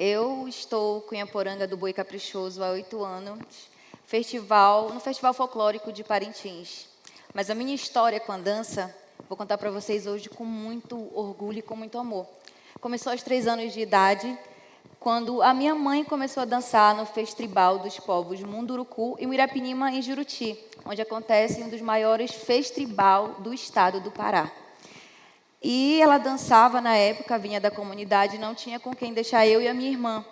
Eu estou com Cunhaporanga do Boi Caprichoso há 8 anos, no Festival Folclórico de Parintins. Mas a minha história com a dança, vou contar para vocês hoje com muito orgulho e com muito amor. Começou aos 3 anos de idade, quando a minha mãe começou a dançar no Festival dos Povos Munduruku e Muirapinima, em Juruti, onde acontece um dos maiores festivais do estado do Pará. E ela dançava na época, vinha da comunidade, não tinha com quem deixar eu e a minha irmã.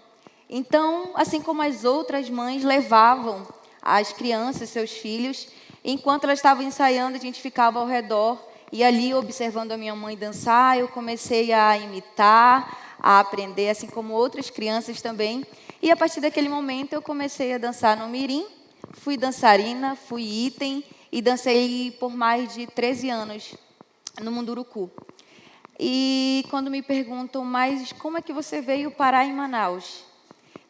Então, assim como as outras mães levavam as crianças, seus filhos, enquanto elas estavam ensaiando, a gente ficava ao redor e ali observando a minha mãe dançar, eu comecei a imitar, a aprender, assim como outras crianças também. E a partir daquele momento eu comecei a dançar no mirim, fui dançarina, fui item e dancei por mais de 13 anos no Munduruku. E quando me perguntam, mas como é que você veio parar em Manaus?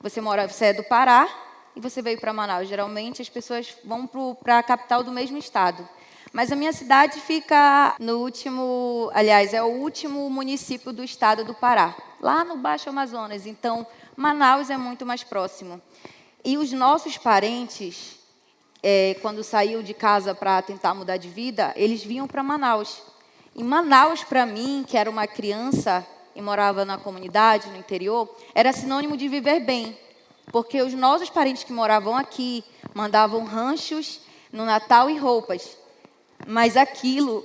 Você é do Pará e você veio para Manaus. Geralmente as pessoas vão para a capital do mesmo estado. Mas a minha cidade fica é o último município do estado do Pará, lá no Baixo Amazonas. Então, Manaus é muito mais próximo. E os nossos parentes, quando saíam de casa para tentar mudar de vida, eles vinham para Manaus. Em Manaus, para mim, que era uma criança e morava na comunidade, no interior, era sinônimo de viver bem. Porque os nossos parentes que moravam aqui mandavam ranchos no Natal e roupas. Mas aquilo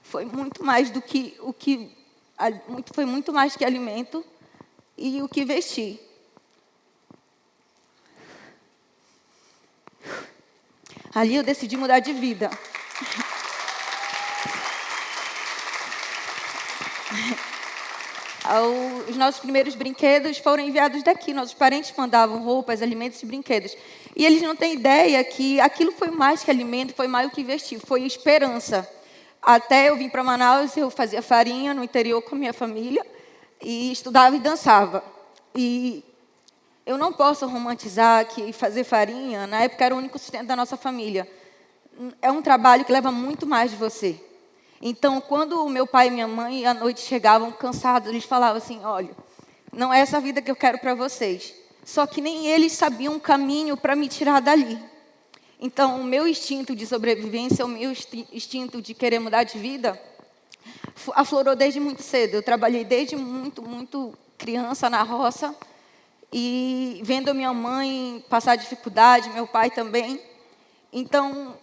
foi muito mais do que foi muito mais que alimento e o que vestir. Ali eu decidi mudar de vida. Os nossos primeiros brinquedos foram enviados daqui. Nossos parentes mandavam roupas, alimentos e brinquedos. E eles não têm ideia que aquilo foi mais que alimento, foi mais do que vestir, foi esperança. Até eu vim para Manaus, eu fazia farinha no interior com a minha família, e estudava e dançava. E eu não posso romantizar que fazer farinha, na época, era o único sustento da nossa família. É um trabalho que leva muito mais de você. Então, quando o meu pai e minha mãe, à noite, chegavam cansados, eles falavam assim, olha, não é essa vida que eu quero para vocês. Só que nem eles sabiam um caminho para me tirar dali. Então, o meu instinto de sobrevivência, o meu instinto de querer mudar de vida, aflorou desde muito cedo. Eu trabalhei desde muito criança na roça, e vendo a minha mãe passar dificuldade, meu pai também. Então,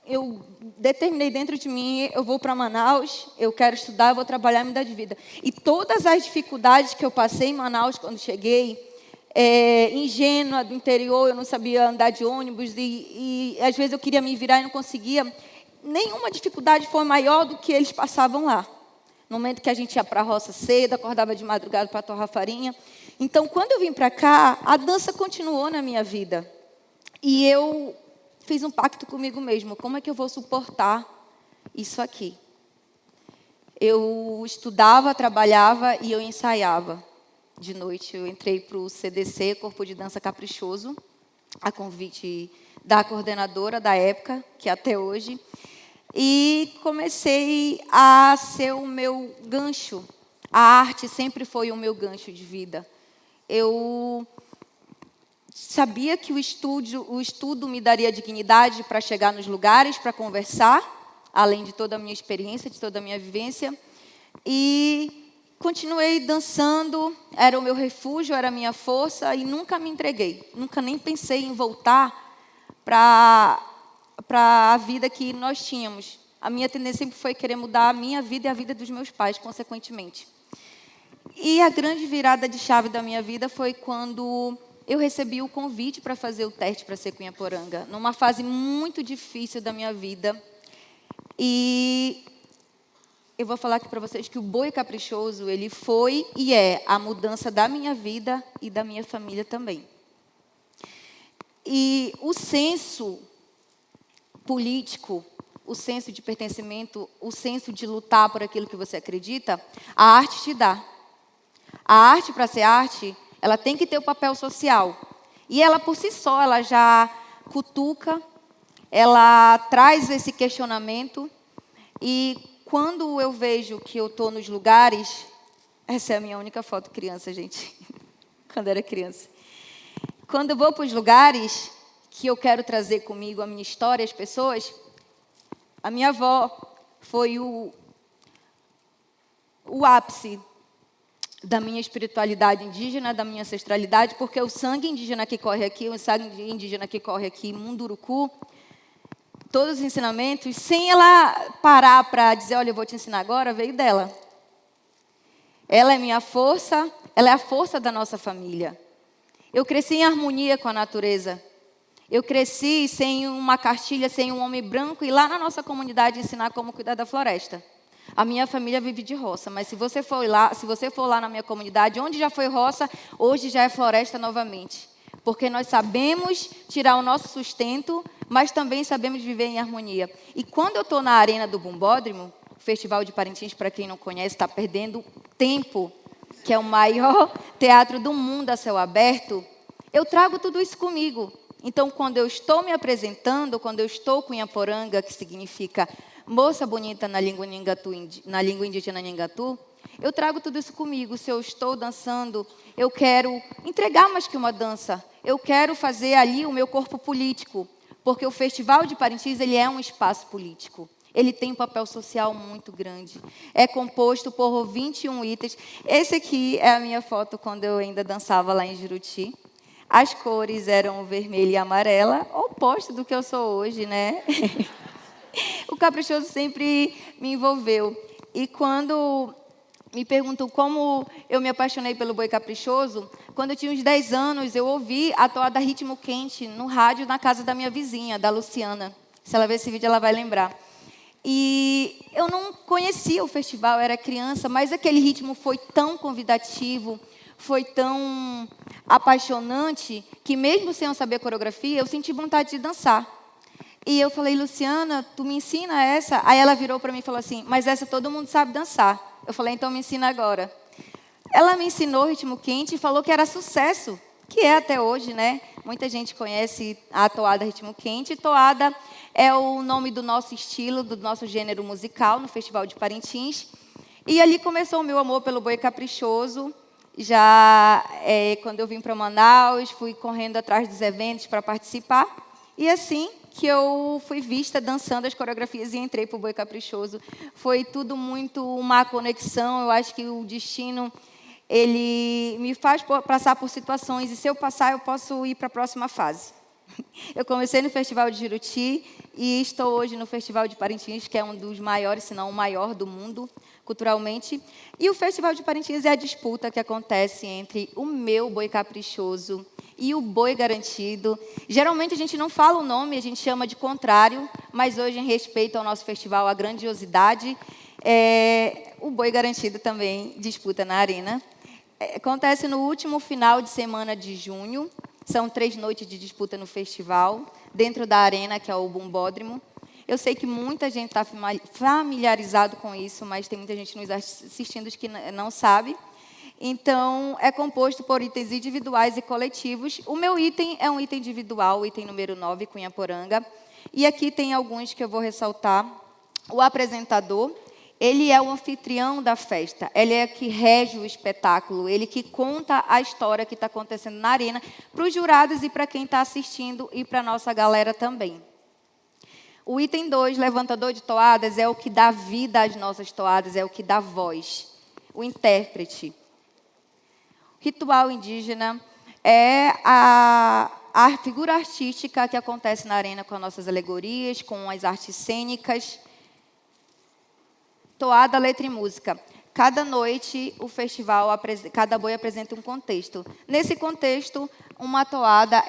eu determinei dentro de mim, eu vou para Manaus, eu quero estudar, eu vou trabalhar e mudar de vida. E todas as dificuldades que eu passei em Manaus quando cheguei, ingênua do interior, eu não sabia andar de ônibus, e às vezes eu queria me virar e não conseguia. Nenhuma dificuldade foi maior do que eles passavam lá. No momento que a gente ia para a roça cedo, acordava de madrugada para torrar farinha. Então, quando eu vim para cá, a dança continuou na minha vida. E eu fiz um pacto comigo mesmo. Como é que eu vou suportar isso aqui? Eu estudava, trabalhava e eu ensaiava. De noite, eu entrei para o CDC, Corpo de Dança Caprichoso, a convite da coordenadora da época, que é até hoje. E comecei a ser o meu gancho. A arte sempre foi o meu gancho de vida. Eu sabia que o estudo me daria dignidade para chegar nos lugares, para conversar, além de toda a minha experiência, de toda a minha vivência. E continuei dançando, era o meu refúgio, era a minha força, e nunca me entreguei. Nunca nem pensei em voltar para a vida que nós tínhamos. A minha tendência sempre foi querer mudar a minha vida e a vida dos meus pais, consequentemente. E a grande virada de chave da minha vida foi quando eu recebi o convite para fazer o teste para ser Cunhaporanga, numa fase muito difícil da minha vida. E eu vou falar aqui para vocês que o Boi Caprichoso, ele foi e é a mudança da minha vida e da minha família também. E o senso político, o senso de pertencimento, o senso de lutar por aquilo que você acredita, a arte te dá. A arte, para ser arte, ela tem que ter o papel social. E ela, por si só, ela já cutuca, ela traz esse questionamento. E quando eu vejo que eu estou nos lugares... Essa é a minha única foto criança, gente. Quando era criança. Quando eu vou para os lugares que eu quero trazer comigo a minha história, as pessoas, a minha avó foi o ápice da minha espiritualidade indígena, da minha ancestralidade, porque o sangue indígena que corre aqui, o sangue indígena que corre aqui, Munduruku, todos os ensinamentos, sem ela parar para dizer, olha, eu vou te ensinar agora, veio dela. Ela é minha força, ela é a força da nossa família. Eu cresci em harmonia com a natureza. Eu cresci sem uma cartilha, sem um homem branco, e lá na nossa comunidade ensinar como cuidar da floresta. A minha família vive de roça, mas se você for lá na minha comunidade, onde já foi roça, hoje já é floresta novamente. Porque nós sabemos tirar o nosso sustento, mas também sabemos viver em harmonia. E quando eu estou na arena do Bumbódromo, o Festival de Parintins, para quem não conhece, está perdendo tempo, que é o maior teatro do mundo a céu aberto, eu trago tudo isso comigo. Então, quando eu estou me apresentando, quando eu estou com Inhaporanga, que significa moça bonita na língua indígena Nhangatu, eu trago tudo isso comigo. Se eu estou dançando, eu quero entregar mais que uma dança. Eu quero fazer ali o meu corpo político, porque o Festival de Parintins ele é um espaço político. Ele tem um papel social muito grande. É composto por 21 itens. Esse aqui é a minha foto quando eu ainda dançava lá em Juruti. As cores eram vermelha e amarela, oposto do que eu sou hoje, né? O caprichoso sempre me envolveu. E quando me perguntam como eu me apaixonei pelo boi caprichoso, quando eu tinha uns 10 anos, eu ouvi a toada Ritmo Quente no rádio na casa da minha vizinha, da Luciana. Se ela ver esse vídeo, ela vai lembrar. E eu não conhecia o festival, eu era criança, mas aquele ritmo foi tão convidativo, foi tão apaixonante, que mesmo sem eu saber coreografia, eu senti vontade de dançar. E eu falei, Luciana, tu me ensina essa? Aí ela virou para mim e falou assim, mas essa todo mundo sabe dançar. Eu falei, então me ensina agora. Ela me ensinou Ritmo Quente e falou que era sucesso, que é até hoje, né? Muita gente conhece a toada Ritmo Quente. Toada é o nome do nosso estilo, do nosso gênero musical no Festival de Parintins. E ali começou o meu amor pelo boi caprichoso. Já quando eu vim para Manaus, fui correndo atrás dos eventos para participar. E assim que eu fui vista dançando as coreografias e entrei para o boi caprichoso. Foi tudo muito uma conexão. Eu acho que o destino ele me faz passar por situações, e se eu passar, eu posso ir para a próxima fase. Eu comecei no Festival de Juruti e estou hoje no Festival de Parintins, que é um dos maiores, se não o maior do mundo, culturalmente. E o Festival de Parintins é a disputa que acontece entre o meu boi caprichoso e o boi garantido. Geralmente a gente não fala o nome, a gente chama de contrário, mas hoje, em respeito ao nosso festival, a grandiosidade, o boi garantido também disputa na arena. Acontece no último final de semana de junho. São 3 noites de disputa no festival, dentro da arena, que é o Bumbódromo. Eu sei que muita gente está familiarizado com isso, mas tem muita gente nos assistindo que não sabe. Então, é composto por itens individuais e coletivos. O meu item é um item individual, o item número 9, Cunhaporanga. E aqui tem alguns que eu vou ressaltar. O apresentador, ele é o anfitrião da festa, ele é que rege o espetáculo, ele que conta a história que está acontecendo na arena para os jurados e para quem está assistindo e para a nossa galera também. O item 2, levantador de toadas, é o que dá vida às nossas toadas, é o que dá voz. O intérprete. Ritual indígena é a figura artística que acontece na arena com as nossas alegorias, com as artes cênicas. Toada, letra e música. Cada noite, o festival, cada boi apresenta um contexto. Nesse contexto, uma toada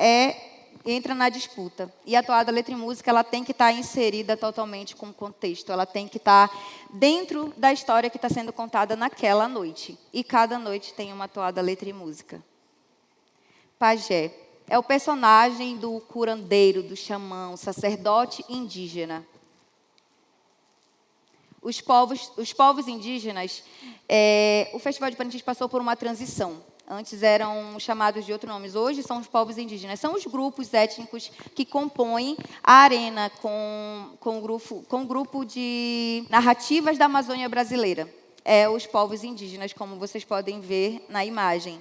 entra na disputa. E a toada, letra e música, ela tem que estar inserida totalmente com o contexto. Ela tem que estar dentro da história que está sendo contada naquela noite. E cada noite tem uma toada, letra e música. Pajé é o personagem do curandeiro, do xamã, o sacerdote indígena. Os povos indígenas, o Festival de Parintins passou por uma transição. Antes eram chamados de outros nomes, hoje são os povos indígenas. São os grupos étnicos que compõem a arena com o grupo de narrativas da Amazônia brasileira. Os povos indígenas, como vocês podem ver na imagem.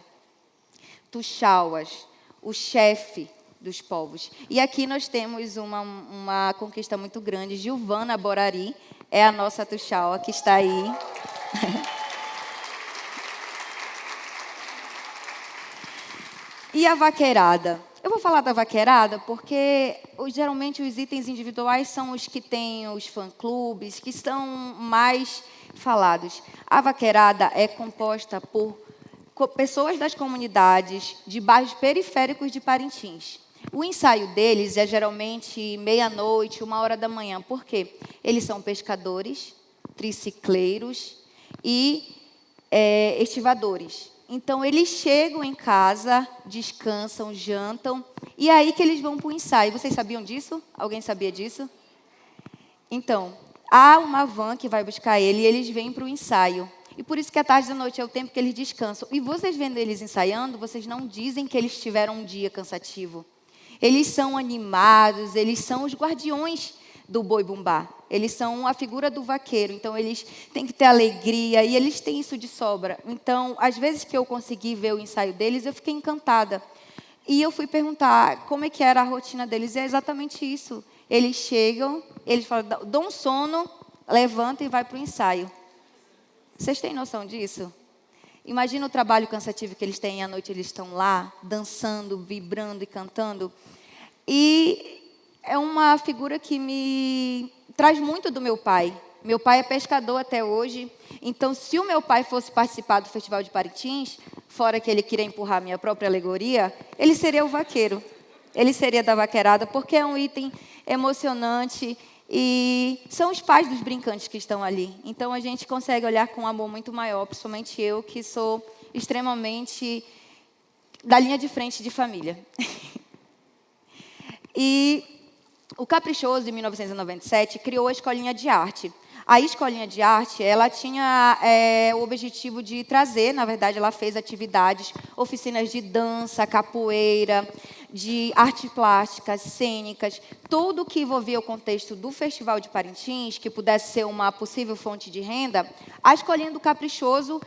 Tuxauas, o chefe dos povos. E aqui nós temos uma conquista muito grande. Gilvana Borari é a nossa Tuxaua que está aí. E a vaqueirada? Eu vou falar da vaqueirada porque, geralmente, os itens individuais são os que têm os fã-clubes, que são mais falados. A vaqueirada é composta por pessoas das comunidades de bairros periféricos de Parintins. O ensaio deles é, geralmente, meia-noite, 1h da manhã. Por quê? Eles são pescadores, tricicleiros e estivadores. Então, eles chegam em casa, descansam, jantam, e é aí que eles vão para o ensaio. Vocês sabiam disso? Alguém sabia disso? Então, há uma van que vai buscar ele e eles vêm para o ensaio. E por isso que a tarde e a noite é o tempo que eles descansam. E vocês vendo eles ensaiando, vocês não dizem que eles tiveram um dia cansativo. Eles são animados, eles são os guardiões do boi-bumbá. Eles são a figura do vaqueiro, então eles têm que ter alegria e eles têm isso de sobra. Então, às vezes que eu consegui ver o ensaio deles, eu fiquei encantada. E eu fui perguntar como é que era a rotina deles, e é exatamente isso. Eles chegam, eles falam, dão um sono, levanta e vai para o ensaio. Vocês têm noção disso? Imagina o trabalho cansativo que eles têm, à noite eles estão lá, dançando, vibrando e cantando. E é uma figura que me traz muito do meu pai. Meu pai é pescador até hoje. Então, se o meu pai fosse participar do Festival de Parintins, fora que ele queria empurrar a minha própria alegoria, ele seria o vaqueiro. Ele seria da vaqueirada, porque é um item emocionante e são os pais dos brincantes que estão ali. Então, a gente consegue olhar com um amor muito maior, principalmente eu, que sou extremamente da linha de frente de família. E o Caprichoso, em 1997, criou a Escolinha de Arte. A Escolinha de Arte, ela tinha o objetivo de trazer, na verdade, ela fez atividades, oficinas de dança, capoeira, de artes plásticas, cênicas, tudo que envolvia o contexto do Festival de Parintins, que pudesse ser uma possível fonte de renda. A Escolinha do Caprichoso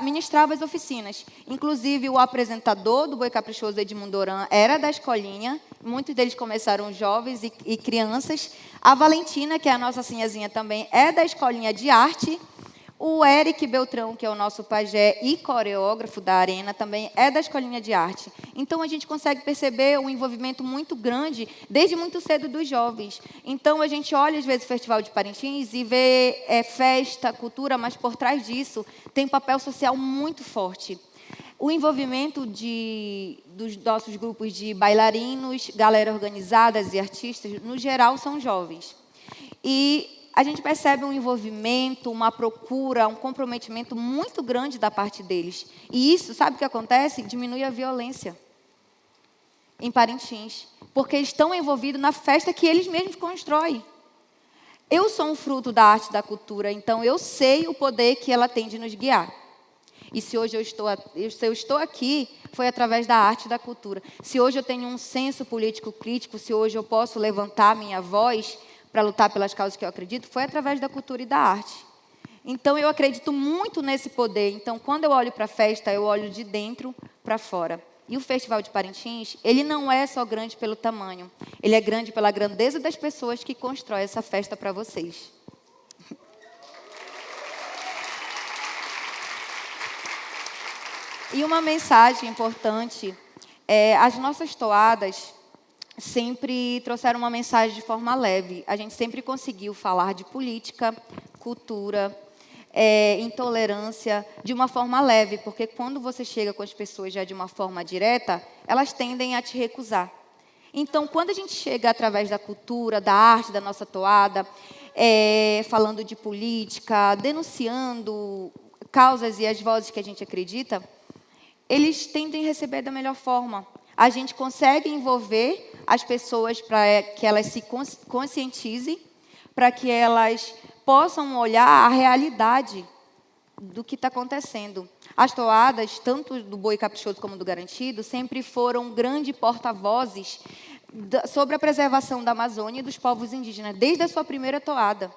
ministrava as oficinas. Inclusive, o apresentador do Boi Caprichoso, Edmundo Oran, era da Escolinha. Muitos deles começaram jovens e crianças. A Valentina, que é a nossa sinhazinha também, é da Escolinha de Arte. O Eric Beltrão, que é o nosso pajé e coreógrafo da arena, também é da Escolinha de Arte. Então, a gente consegue perceber um envolvimento muito grande, desde muito cedo, dos jovens. Então, a gente olha, às vezes, o Festival de Parintins e vê festa, cultura, mas, por trás disso, tem um papel social muito forte. O envolvimento dos nossos grupos de bailarinos, galera organizadas e artistas, no geral, são jovens. E a gente percebe um envolvimento, uma procura, um comprometimento muito grande da parte deles. E isso, sabe o que acontece? Diminui a violência em Parintins, porque eles estão envolvidos na festa que eles mesmos constroem. Eu sou um fruto da arte e da cultura, então eu sei o poder que ela tem de nos guiar. E se hoje eu estou aqui, foi através da arte e da cultura. Se hoje eu tenho um senso político crítico, se hoje eu posso levantar minha voz para lutar pelas causas que eu acredito, foi através da cultura e da arte. Então, eu acredito muito nesse poder. Então, quando eu olho para a festa, eu olho de dentro para fora. E o Festival de Parintins, ele não é só grande pelo tamanho, ele é grande pela grandeza das pessoas que constroem essa festa para vocês. E uma mensagem importante, as nossas toadas sempre trouxeram uma mensagem de forma leve. A gente sempre conseguiu falar de política, cultura, intolerância, de uma forma leve, porque quando você chega com as pessoas já de uma forma direta, elas tendem a te recusar. Então, quando a gente chega através da cultura, da arte, da nossa toada, falando de política, denunciando causas e as vozes que a gente acredita, eles tendem a receber da melhor forma. A gente consegue envolver as pessoas para que elas se conscientizem, para que elas possam olhar a realidade do que está acontecendo. As toadas, tanto do Boi Caprichoso como do Garantido, sempre foram grandes porta-vozes sobre a preservação da Amazônia e dos povos indígenas, desde a sua primeira toada.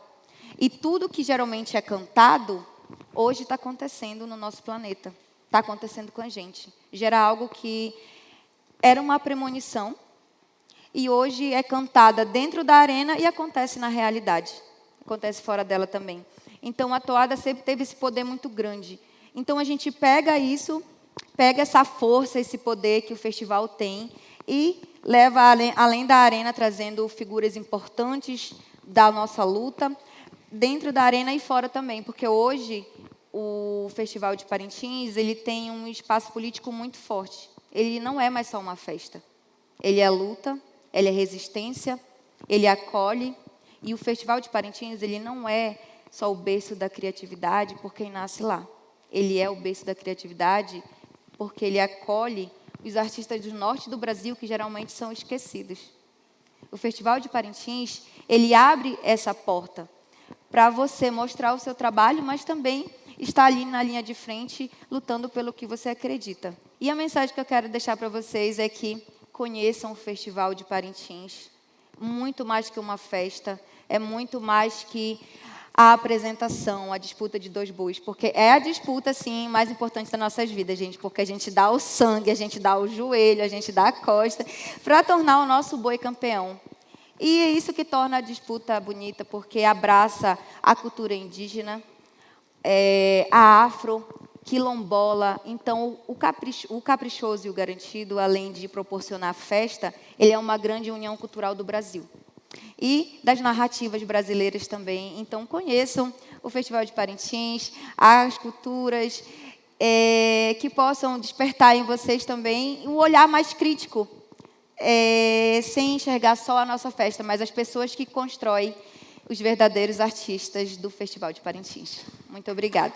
E tudo que geralmente é cantado, hoje está acontecendo no nosso planeta. Está acontecendo com a gente. Gera algo que era uma premonição e hoje é cantada dentro da arena e acontece na realidade. Acontece fora dela também. Então, a toada sempre teve esse poder muito grande. Então, a gente pega isso, pega essa força, esse poder que o festival tem e leva além da arena, trazendo figuras importantes da nossa luta, dentro da arena e fora também, porque hoje o Festival de Parintins ele tem um espaço político muito forte. Ele não é mais só uma festa. Ele é luta, ele é resistência, ele acolhe. E o Festival de Parintins ele não é só o berço da criatividade por quem nasce lá. Ele é o berço da criatividade porque ele acolhe os artistas do norte do Brasil que geralmente são esquecidos. O Festival de Parintins ele abre essa porta para você mostrar o seu trabalho, mas também estar ali na linha de frente, lutando pelo que você acredita. E a mensagem que eu quero deixar para vocês é que conheçam o Festival de Parintins. Muito mais que uma festa, é muito mais que a apresentação, a disputa de dois bois, porque é a disputa, sim, mais importante das nossas vidas, gente, porque a gente dá o sangue, a gente dá o joelho, a gente dá a costa, para tornar o nosso boi campeão. E é isso que torna a disputa bonita, porque abraça a cultura indígena, a afro, quilombola. Então, o Caprichoso e o Garantido, além de proporcionar festa, ele é uma grande união cultural do Brasil. E das narrativas brasileiras também. Então, conheçam o Festival de Parintins, as culturas, que possam despertar em vocês também um olhar mais crítico, sem enxergar só a nossa festa, mas as pessoas que constroem os verdadeiros artistas do Festival de Parintins. Muito obrigada.